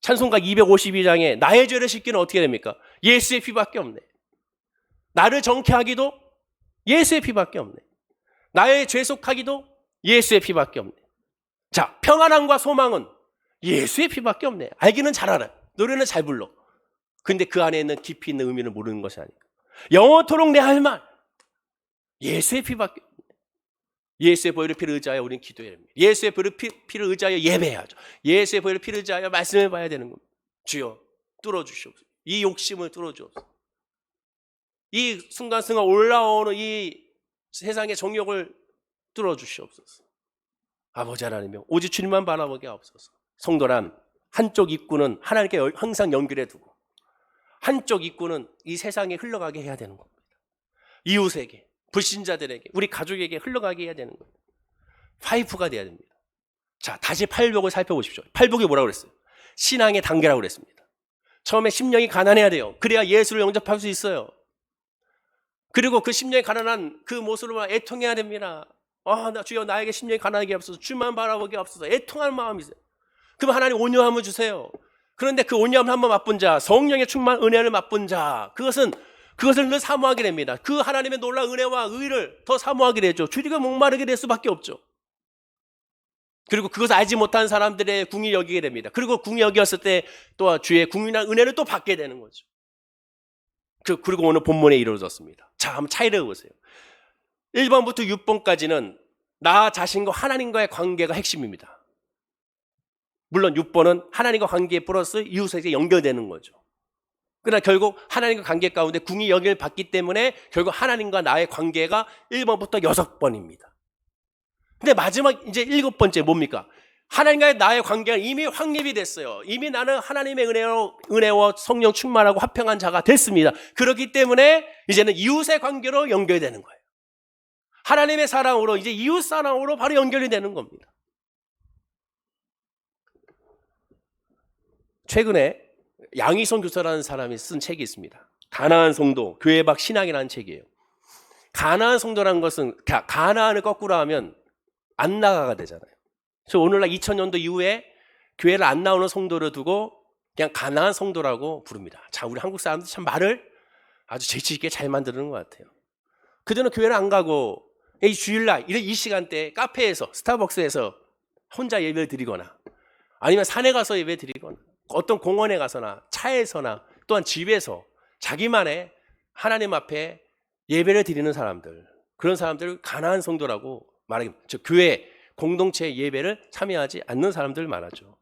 찬송가 252장에 나의 죄를 씻기는 어떻게 됩니까? 예수의 피밖에 없네. 나를 정케하기도 예수의 피밖에 없네. 나의 죄속하기도 예수의 피밖에 없네. 자, 평안함과 소망은 예수의 피밖에 없네. 알기는 잘 알아요. 노래는 잘 불러. 근데 그 안에 있는 깊이 있는 의미를 모르는 것이 아닐까. 영원토록 내 할 말 예수의 피밖에 없네. 예수의 보혈의 피를 의지하여 우리는 기도해야 합니다. 예수의 보혈의 피를 의지하여 예배해야죠. 예수의 보혈의 피를 의지하여 말씀을 봐야 되는 겁니다. 주여 뚫어주시옵소서. 이 욕심을 뚫어주옵소서. 이 순간순간 올라오는 이 세상의 정욕을 뚫어주시옵소서. 아버지 하나님이여 오직 주님만 바라보게 하옵소서. 성도란 한쪽 입구는 하나님께 항상 연결해 두고 한쪽 입구는 이 세상에 흘러가게 해야 되는 겁니다. 이웃에게, 불신자들에게, 우리 가족에게 흘러가게 해야 되는 겁니다. 파이프가 돼야 됩니다. 자, 다시 팔복을 살펴보십시오. 팔복이 뭐라고 그랬어요? 신앙의 단계라고 그랬습니다. 처음에 심령이 가난해야 돼요. 그래야 예수를 영접할 수 있어요. 그리고 그 심령이 가난한 그 모습으로만 애통해야 됩니다. 나 주여 나에게 심령이 가난하게 없어서 주만 바라보게 없어서 애통하는 마음이세요. 그럼 하나님 온유함을 주세요. 그런데 그 온유함을 한번 맛본 자, 성령의 충만 은혜를 맛본 자, 그것을 늘 사모하게 됩니다. 그 하나님의 놀라운 은혜와 의를 더 사모하게 되죠. 주리가 목마르게 될 수밖에 없죠. 그리고 그것을 알지 못한 사람들의 궁이 여기게 됩니다. 그리고 궁이 여기었을 때 또 주의 궁이나 은혜를 또 받게 되는 거죠. 그리고 오늘 본문에 이루어졌습니다. 자, 한번 차이를 보세요. 1번부터 6번까지는 나 자신과 하나님과의 관계가 핵심입니다. 물론 6번은 하나님과 관계 플러스 이웃에게 연결되는 거죠. 그러나 결국 하나님과 관계 가운데 궁이 여기를 받기 때문에 결국 하나님과 나의 관계가 1번부터 6번입니다. 근데 마지막 이제 7번째 뭡니까? 하나님과의 나의 관계가 이미 확립이 됐어요. 이미 나는 하나님의 은혜와 성령 충만하고 화평한 자가 됐습니다. 그렇기 때문에 이제는 이웃의 관계로 연결되는 거예요. 하나님의 사랑으로 이제 이웃 사랑으로 바로 연결이 되는 겁니다. 최근에 양희성 교사라는 사람이 쓴 책이 있습니다. 가나안 성도, 교회 밖 신앙이라는 책이에요. 가나안 성도라는 것은 가나안을 거꾸로 하면 안 나가가 되잖아요. 그래서 오늘날 2000년도 이후에 교회를 안 나오는 성도를 두고 그냥 가나안 성도라고 부릅니다. 자, 우리 한국 사람들 참 말을 아주 재치 있게 잘 만드는 것 같아요. 그전에 교회를 안 가고 이 주일날 이 시간대에 카페에서 스타벅스에서 혼자 예배를 드리거나 아니면 산에 가서 예배 드리거나 어떤 공원에 가서나 차에서나 또한 집에서 자기만의 하나님 앞에 예배를 드리는 사람들, 그런 사람들을 가나안 성도라고 말하기, 즉 교회 공동체 예배를 참여하지 않는 사람들 말하죠.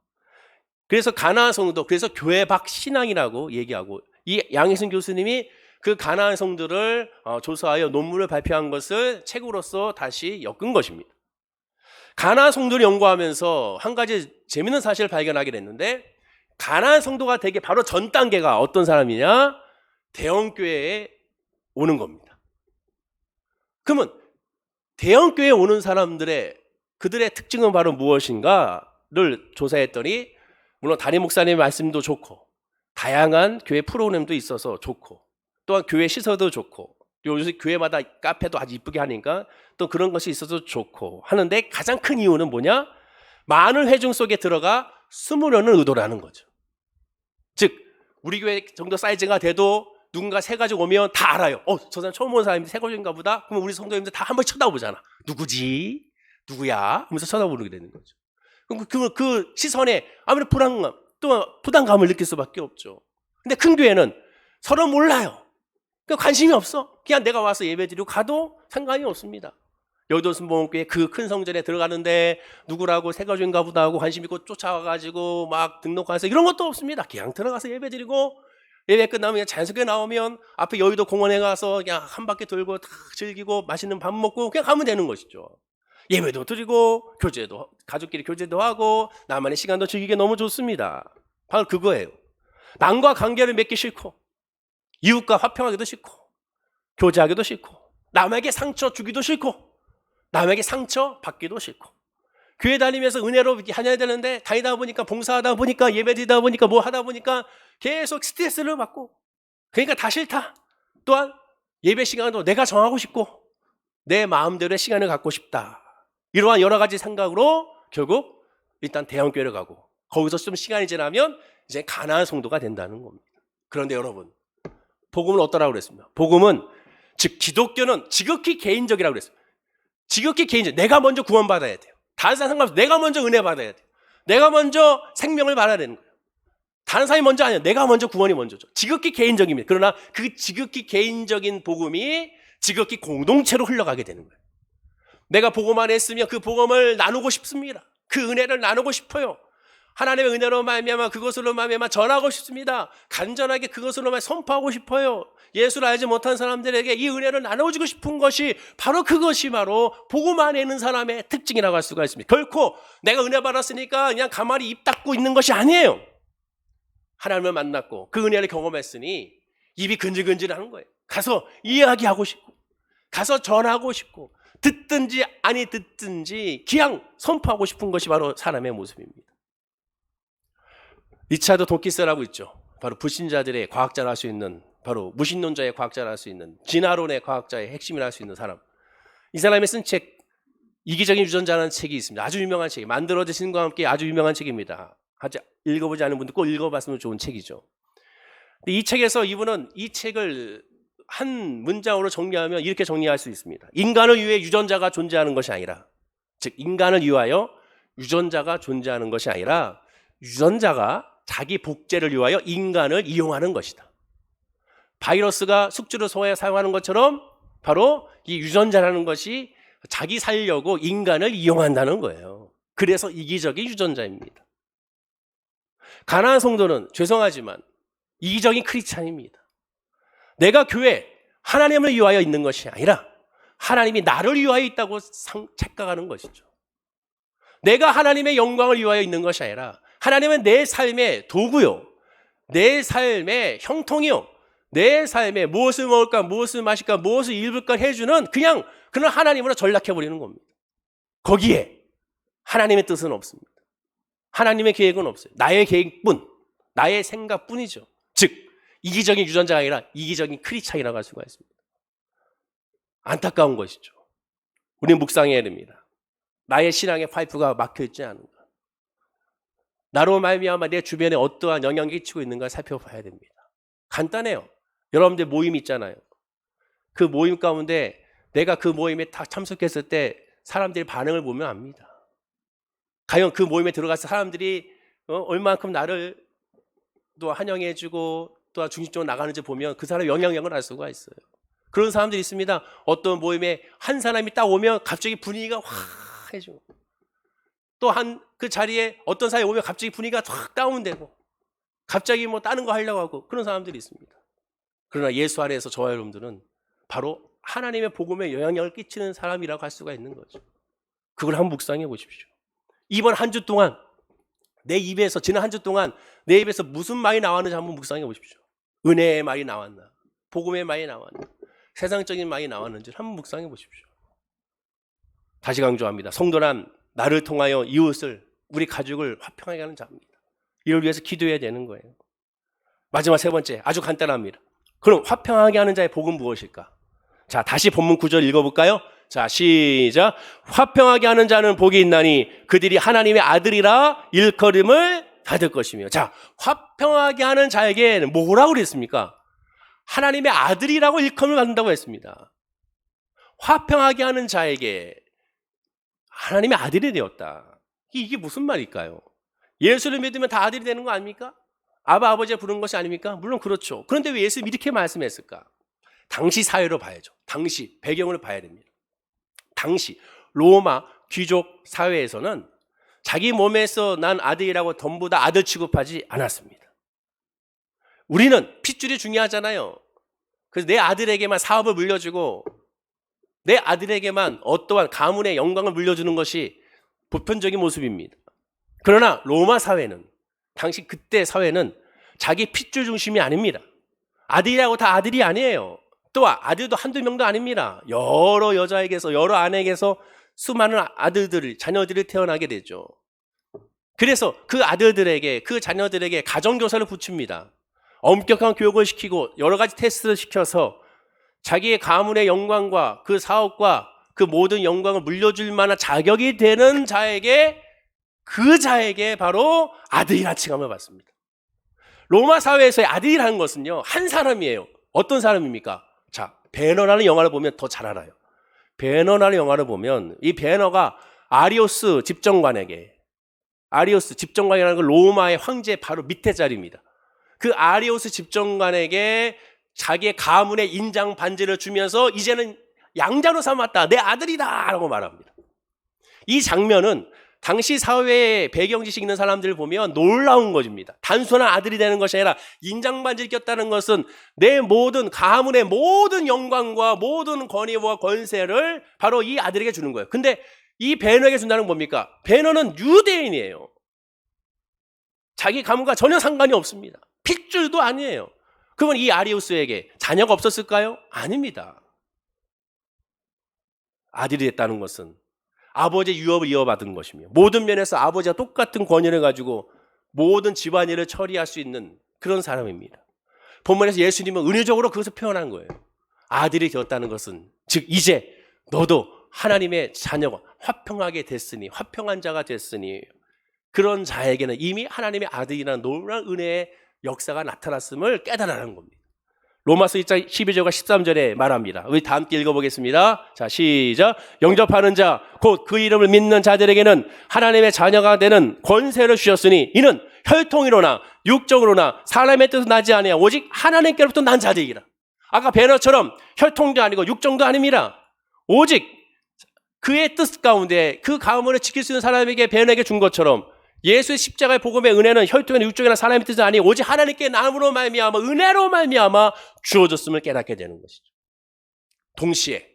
그래서 가나안 성도, 그래서 교회 밖 신앙이라고 얘기하고, 이 양희승 교수님이 그 가나안 성도를 조사하여 논문을 발표한 것을 책으로서 다시 엮은 것입니다. 가나안 성도를 연구하면서 한 가지 재밌는 사실을 발견하게 됐는데, 가나안 성도가 되기 바로 전 단계가 어떤 사람이냐? 대형교회에 오는 겁니다. 그러면 대형교회에 오는 사람들의 그들의 특징은 바로 무엇인가를 조사했더니, 물론 담임 목사님의 말씀도 좋고 다양한 교회 프로그램도 있어서 좋고 또한 교회 시설도 좋고 요새 교회마다 카페도 아주 이쁘게 하니까 또 그런 것이 있어서 좋고 하는데, 가장 큰 이유는 뭐냐? 많은 회중 속에 들어가 숨으려는 의도라는 거죠. 즉 우리 교회 정도 사이즈가 돼도 누군가 새 가지고 오면 다 알아요. 저 사람 처음 온 사람인데 새 가지고인가 보다. 그럼 우리 성도님들 다 한 번 쳐다보잖아. 누구지? 누구야? 하면서 쳐다보게 되는 거죠. 그 시선에 아무래도 불안감, 또 부담감을 느낄 수밖에 없죠. 근데 큰 교회는 서로 몰라요. 관심이 없어. 그냥 내가 와서 예배드리고 가도 상관이 없습니다. 여의도 순복음교회 그 큰 성전에 들어가는데 누구라고 새가족인가 보다 하고 관심 있고 쫓아와가지고 막 등록해서 이런 것도 없습니다. 그냥 들어가서 예배드리고 예배 끝나면 그냥 자연스럽게 나오면 앞에 여의도 공원에 가서 그냥 한 바퀴 돌고 다 즐기고 맛있는 밥 먹고 그냥 가면 되는 것이죠. 예배도 드리고 교제도 가족끼리 교제도 하고 나만의 시간도 즐기기 너무 좋습니다. 바로 그거예요. 남과 관계를 맺기 싫고 이웃과 화평하기도 싫고 교제하기도 싫고 남에게 상처 주기도 싫고 남에게 상처 받기도 싫고 교회 다니면서 은혜로 다녀야 되는데 다니다 보니까 봉사하다 보니까 예배드리다 보니까 뭐 하다 보니까 계속 스트레스를 받고 그러니까 다 싫다. 또한 예배 시간도 내가 정하고 싶고 내 마음대로의 시간을 갖고 싶다. 이러한 여러 가지 생각으로 결국 일단 대형교회를 가고 거기서 좀 시간이 지나면 이제 가나안 성도가 된다는 겁니다. 그런데 여러분 복음은 어떠라고 그랬습니까? 복음은 즉 기독교는 지극히 개인적이라고 그랬습니다. 지극히 개인적. 내가 먼저 구원받아야 돼요. 다른 사람 상관없어. 내가 먼저 은혜 받아야 돼요. 내가 먼저 생명을 받아야 되는 거예요. 다른 사람이 먼저 아니에요. 내가 먼저 구원이 먼저죠. 지극히 개인적입니다. 그러나 그 지극히 개인적인 복음이 지극히 공동체로 흘러가게 되는 거예요. 내가 복음 안에 있으면 그 복음을 나누고 싶습니다. 그 은혜를 나누고 싶어요. 하나님의 은혜로 말미암아 그것으로 말미암아 전하고 싶습니다. 간절하게 그것으로 선포하고 싶어요. 예수를 알지 못한 사람들에게 이 은혜를 나눠주고 싶은 것이 바로 그것이 바로 복음 안에 있는 사람의 특징이라고 할 수가 있습니다. 결코 내가 은혜 받았으니까 그냥 가만히 입 닫고 있는 것이 아니에요. 하나님을 만났고 그 은혜를 경험했으니 입이 근질근질하는 거예요. 가서 이야기하고 싶고 가서 전하고 싶고 듣든지 아니 듣든지 그냥 선포하고 싶은 것이 바로 사람의 모습입니다. 리차드 도키스라고 있죠. 바로 불신자들의 과학자를 할 수 있는 바로 무신론자의 과학자를 할 수 있는 진화론의 과학자의 핵심을 할 수 있는 사람. 이 사람이 쓴 책 이기적인 유전자라는 책이 있습니다. 아주 유명한 책. 만들어진 신과 함께 아주 유명한 책입니다. 아직 읽어보지 않은 분들 꼭 읽어봤으면 좋은 책이죠. 근데 이 책에서 이분은 이 책을 한 문장으로 정리하면 이렇게 정리할 수 있습니다. 인간을 위해 유전자가 존재하는 것이 아니라 즉 인간을 위하여 유전자가 존재하는 것이 아니라 유전자가 자기 복제를 위하여 인간을 이용하는 것이다. 바이러스가 숙주를 소화해 사용하는 것처럼 바로 이 유전자라는 것이 자기 살려고 인간을 이용한다는 거예요. 그래서 이기적인 유전자입니다. 가나안 성도는 죄송하지만 이기적인 크리스찬입니다. 내가 교회 하나님을 위하여 있는 것이 아니라 하나님이 나를 위하여 있다고 착각하는 것이죠. 내가 하나님의 영광을 위하여 있는 것이 아니라 하나님은 내 삶의 도구요, 내 삶의 형통이요, 내 삶에 무엇을 먹을까, 무엇을 마실까, 무엇을 입을까 해주는 그냥 그런 하나님으로 전락해버리는 겁니다. 거기에 하나님의 뜻은 없습니다. 하나님의 계획은 없어요. 나의 계획뿐, 나의 생각뿐이죠. 즉 이기적인 유전자가 아니라 이기적인 크리스찬이라고 할 수가 있습니다. 안타까운 것이죠. 우리는 묵상해야 됩니다. 나의 신앙의 파이프가 막혀있지 않은가. 나로 말미암아 내 주변에 어떠한 영향을 끼치고 있는가 살펴봐야 됩니다. 간단해요. 여러분들 모임 있잖아요. 그 모임 가운데 내가 그 모임에 다 참석했을 때 사람들의 반응을 보면 압니다. 과연 그 모임에 들어가서 사람들이 얼마만큼 나를 또 환영해주고 또 중심적으로 나가는지 보면 그 사람의 영향력을 알 수가 있어요. 그런 사람들이 있습니다. 어떤 모임에 한 사람이 딱 오면 갑자기 분위기가 확 해지고 또 그 자리에 어떤 사람이 오면 갑자기 분위기가 확 다운되고 갑자기 뭐 다른 거 하려고 하고 그런 사람들이 있습니다. 그러나 예수 안에서 저와 여러분들은 바로 하나님의 복음에 영향력을 끼치는 사람이라고 할 수가 있는 거죠. 그걸 한번 묵상해 보십시오. 이번 한 주 동안 내 입에서 지난 한 주 동안 내 입에서 무슨 말이 나왔는지 한번 묵상해 보십시오. 은혜의 말이 나왔나, 복음의 말이 나왔나, 세상적인 말이 나왔는지 한번 묵상해 보십시오. 다시 강조합니다. 성도란 나를 통하여 이웃을, 우리 가족을 화평하게 하는 자입니다. 이를 위해서 기도해야 되는 거예요. 마지막 세 번째, 아주 간단합니다. 그럼 화평하게 하는 자의 복은 무엇일까? 자, 다시 본문 9절 읽어볼까요? 자, 시작. 화평하게 하는 자는 복이 있나니 그들이 하나님의 아들이라 일컬음을 받을 것이며. 자, 화평하게 하는 자에게는 뭐라고 그랬습니까? 하나님의 아들이라고 일컬음을 받는다고 했습니다. 화평하게 하는 자에게 하나님의 아들이 되었다. 이게 무슨 말일까요? 예수를 믿으면 다 아들이 되는 거 아닙니까? 아버지가 부른 것이 아닙니까? 물론 그렇죠. 그런데 왜 예수님이 이렇게 말씀했을까? 당시 사회로 봐야죠. 당시 배경을 봐야 됩니다. 당시 로마 귀족 사회에서는 자기 몸에서 난 아들이라고 전부 다 아들 취급하지 않았습니다. 우리는 핏줄이 중요하잖아요. 그래서 내 아들에게만 사업을 물려주고 내 아들에게만 어떠한 가문의 영광을 물려주는 것이 보편적인 모습입니다. 그러나 로마 사회는, 당시 그때 사회는 자기 핏줄 중심이 아닙니다. 아들이라고 다 아들이 아니에요. 또 아들도 한두 명도 아닙니다. 여러 여자에게서, 여러 아내에게서 수많은 아들들, 자녀들이 태어나게 되죠. 그래서 그 아들들에게, 그 자녀들에게 가정교사를 붙입니다. 엄격한 교육을 시키고 여러 가지 테스트를 시켜서 자기의 가문의 영광과 그 사업과 그 모든 영광을 물려줄 만한 자격이 되는 자에게, 그 자에게 바로 아들이라는 칭함을 받습니다. 로마 사회에서의 아들이라는 것은요, 한 사람이에요. 어떤 사람입니까? 자, 배너라는 영화를 보면 더 잘 알아요. 배너라는 영화를 보면 이 배너가 아리오스 집정관에게, 아리오스 집정관이라는 건 로마의 황제 바로 밑에 자리입니다. 그 아리오스 집정관에게 자기의 가문의 인장 반지를 주면서 이제는 양자로 삼았다, 내 아들이다 라고 말합니다. 이 장면은 당시 사회의 배경 지식 있는 사람들을 보면 놀라운 것입니다. 단순한 아들이 되는 것이 아니라 인장 반지를 꼈다는 것은 내 모든 가문의 모든 영광과 모든 권위와 권세를 바로 이 아들에게 주는 거예요. 근데 이 배너에게 준다는 건 뭡니까? 배너는 유대인이에요. 자기 가문과 전혀 상관이 없습니다. 핏줄도 아니에요. 그러면 이 아리우스에게 자녀가 없었을까요? 아닙니다. 아들이 됐다는 것은 아버지의 유업을 이어받은 것이며 모든 면에서 아버지와 똑같은 권위를 가지고 모든 집안일을 처리할 수 있는 그런 사람입니다. 본문에서 예수님은 은혜적으로 그것을 표현한 거예요. 아들이 되었다는 것은, 즉 이제 너도 하나님의 자녀가 화평하게 됐으니, 화평한 자가 됐으니, 그런 자에게는 이미 하나님의 아들이라는 놀라운 은혜의 역사가 나타났음을 깨달으라는 겁니다. 로마서 1장 12절과 13절에 말합니다. 우리 다 함께 읽어보겠습니다. 자, 시작. 영접하는 자, 곧 그 이름을 믿는 자들에게는 하나님의 자녀가 되는 권세를 주셨으니 이는 혈통이로나 육적으로나 사람의 뜻은 나지 아니하여 오직 하나님께로부터 난 자들이라. 아까 배너처럼 혈통도 아니고 육정도 아닙니다. 오직 그의 뜻 가운데 그 가문을 지킬 수 있는 사람에게 배너에게 준 것처럼 예수의 십자가의 복음의 은혜는 혈통이나 육적이나 사람의 뜻이 아니 오직 하나님께 남으로 말미암아 은혜로 말미암아 주어졌음을 깨닫게 되는 것이죠. 동시에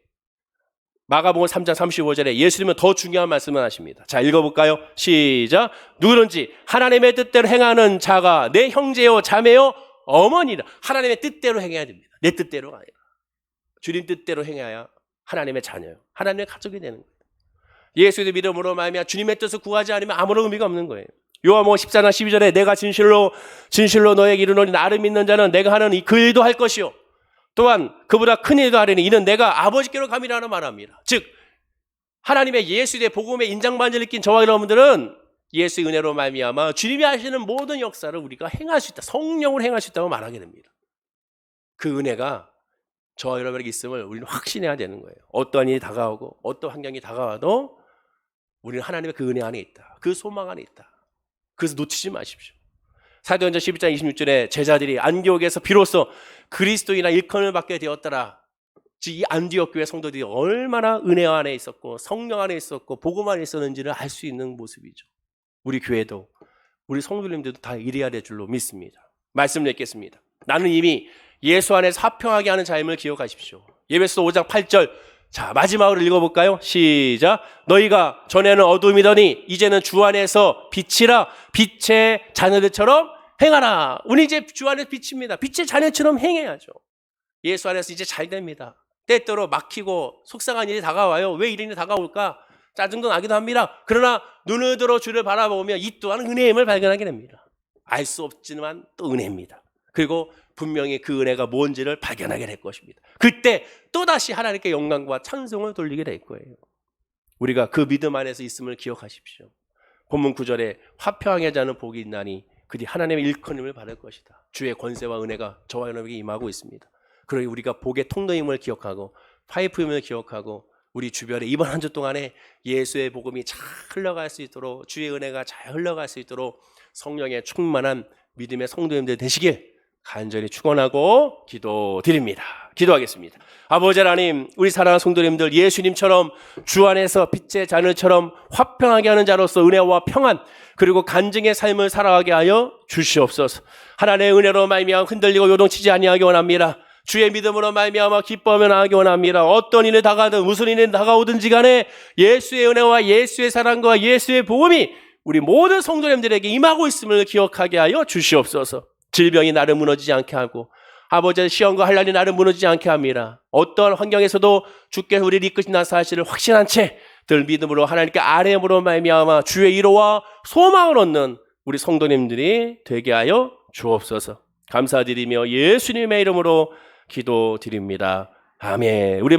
마가복음 3장 35절에 예수님은 더 중요한 말씀을 하십니다. 자, 읽어볼까요? 시작. 누구든지 하나님의 뜻대로 행하는 자가 내 형제요 자매요 어머니라. 하나님의 뜻대로 행해야 됩니다. 내 뜻대로가 아니라 주님 뜻대로 행해야 하나님의 자녀요, 하나님의 가족이 되는 거예요. 예수의 믿음으로 말미암아 주님의 뜻을 구하지 않으면 아무런 의미가 없는 거예요. 요한복음 14장 12절에 내가 진실로 너에게 이르노니 나를 믿는 자는 내가 하는 그 일도 할 것이요 또한 그보다 큰 일도 하리니 이는 내가 아버지께로 감이라는 말합니다. 즉 하나님의 예수의 복음의 인장반지를 낀 저와 여러분들은 예수의 은혜로 말미암아 주님이 하시는 모든 역사를 우리가 행할 수 있다, 성령으로 행할 수 있다고 말하게 됩니다. 그 은혜가 저와 여러분에게 있음을 우리는 확신해야 되는 거예요. 어떠한 일이 다가오고 어떠한 환경이 다가와도 우리는 하나님의 그 은혜 안에 있다, 그 소망 안에 있다. 그래서 놓치지 마십시오. 사도행전 11장 26절에 제자들이 안디옥에서 비로소 그리스도인이나 일컬음을 받게 되었더라. 즉 이 안디옥 교회 성도들이 얼마나 은혜 안에 있었고 성령 안에 있었고 복음 안에 있었는지를 알 수 있는 모습이죠. 우리 교회도 우리 성도님들도 다 이래야 될 줄로 믿습니다. 말씀 읽겠습니다. 나는 이미 예수 안에서 화평하게 하는 자임을 기억하십시오. 예배서 5장 8절. 자, 마지막으로 읽어볼까요? 시작. 너희가 전에는 어둠이더니 이제는 주 안에서 빛이라. 빛의 자녀들처럼 행하라. 우리 이제 주 안에서 빛입니다. 빛의 자녀처럼 행해야죠. 예수 안에서 이제 잘 됩니다. 때때로 막히고 속상한 일이 다가와요. 왜 이런 일이 다가올까? 짜증도 나기도 합니다. 그러나 눈을 들어 주를 바라보면 이 또한 은혜임을 발견하게 됩니다. 알 수 없지만 또 은혜입니다. 그리고 분명히 그 은혜가 뭔지를 발견하게 될 것입니다. 그때 또다시 하나님께 영광과 찬송을 돌리게 될 거예요. 우리가 그 믿음 안에서 있음을 기억하십시오. 본문 9절에 화평하게 자는 복이 있나니 그들이 하나님의 일컬음을 받을 것이다. 주의 권세와 은혜가 저와 여러분에게 임하고 있습니다. 그러니 우리가 복의 통로임을 기억하고 파이프임을 기억하고 우리 주변에 이번 한 주 동안에 예수의 복음이 잘 흘러갈 수 있도록, 주의 은혜가 잘 흘러갈 수 있도록 성령의 충만한 믿음의 성도님들 되시길 간절히 축원하고 기도드립니다. 기도하겠습니다. 아버지 하나님, 우리 사랑하는 성도님들 예수님처럼 주 안에서 빛의 자녀처럼 화평하게 하는 자로서 은혜와 평안 그리고 간증의 삶을 살아가게 하여 주시옵소서. 하나님의 은혜로 말미암아 흔들리고 요동치지 아니하기 원합니다. 주의 믿음으로 말미암아 기뻐하며 나가기 원합니다. 어떤 일이 다가오든 무슨 일이 다가오든지 간에 예수의 은혜와 예수의 사랑과 예수의 복음이 우리 모든 성도님들에게 임하고 있음을 기억하게 하여 주시옵소서. 질병이 나를 무너지지 않게 하고 아버지의 시험과 환난이 나를 무너지지 않게 합니다. 어떠한 환경에서도 주께서 우리를 이끄신다는 사실을 확신한 채 늘 믿음으로 하나님께 아뢰음으로 말미암아 주의 위로와 소망을 얻는 우리 성도님들이 되게 하여 주옵소서. 감사드리며 예수님의 이름으로 기도드립니다. 아멘. 우리